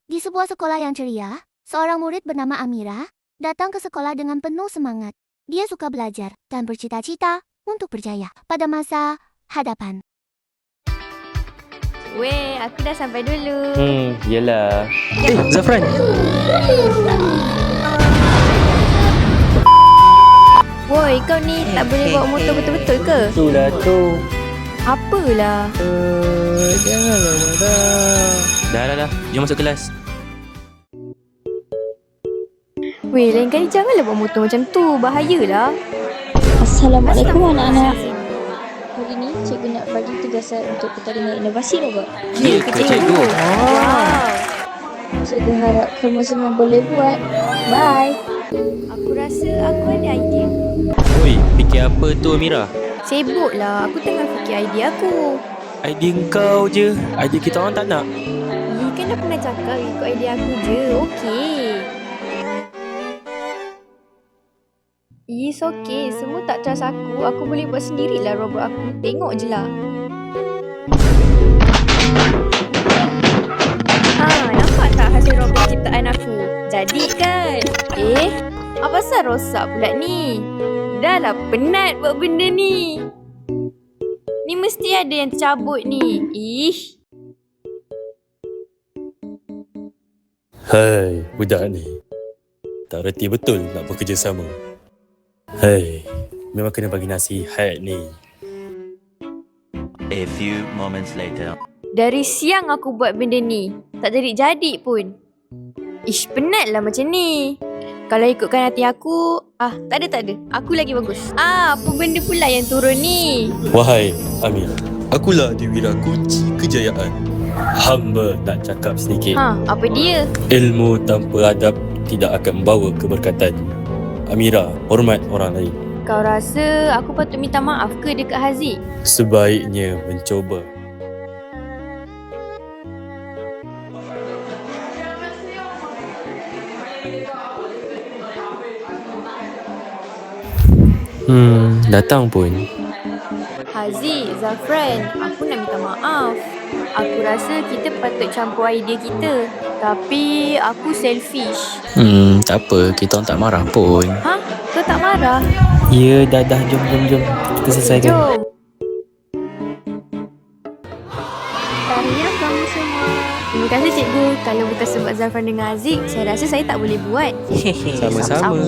Di sebuah sekolah yang ceria, seorang murid bernama Amira datang ke sekolah dengan penuh semangat. Dia suka belajar dan bercita-cita untuk berjaya pada masa hadapan. Weh, aku dah sampai dulu. Yelah. Zafran. Woi, kau ni tak boleh bawa motor betul-betul ke? Itulah tu. Apalah. Janganlah marah. Dah. Jom masuk kelas. Weh, lain kali janganlah bawa motor macam tu. Bahayalah. Assalamualaikum anak-anak. Hari ni cikgu nak bagi tugasan untuk pertandingan inovasi robot. Ya ke cikgu? Wow. Cikgu harap kamu semua boleh buat. Bye. Aku rasa aku ada idea. Oi, fikir apa tu Amira? Sibuklah. Aku tengah fikir idea aku. Idea kau je. Idea kita orang tak nak. Kan dah pernah cakap ikut idea aku je. Okey. It's okay. Semua tak trust aku. Aku boleh buat sendirilah robot aku. Tengok je lah. Nampak tak hasil robot ciptaan aku? Jadi kan? Apa pasal rosak pula ni? Dah lah penat buat benda ni. Ni mesti ada yang tercabut ni. Hai, budak ni. Tak reti betul nak bekerjasama. Hai, memang kena bagi nasihat ni. A few moments later. Dari siang aku buat benda ni. Tak jadi-jadi pun. Penatlah macam ni. Kalau ikutkan hati aku, tak ada. Aku lagi bagus. Apa benda pula yang turun ni? Wahai Amira, akulah Dewira kunci kejayaan. Hamba nak cakap sedikit. Apa dia? Ilmu tanpa adab tidak akan membawa keberkatan. Amira, hormat orang lain. Kau rasa aku patut minta maaf ke dekat Haziq? Sebaiknya mencoba. Datang pun. Haziq, Zafran, aku nak minta maaf. Aku rasa kita patut campur idea kita. Tapi aku selfish. Tak apa, kita orang tak marah pun. Kau tak marah? Ya, dah, jom. Kita selesaikan. Jom. Tahniah kamu semua. Terima kasih cikgu. Kalau bukan sebab Zafran dengan Haziq, saya rasa saya tak boleh buat. Sama-sama.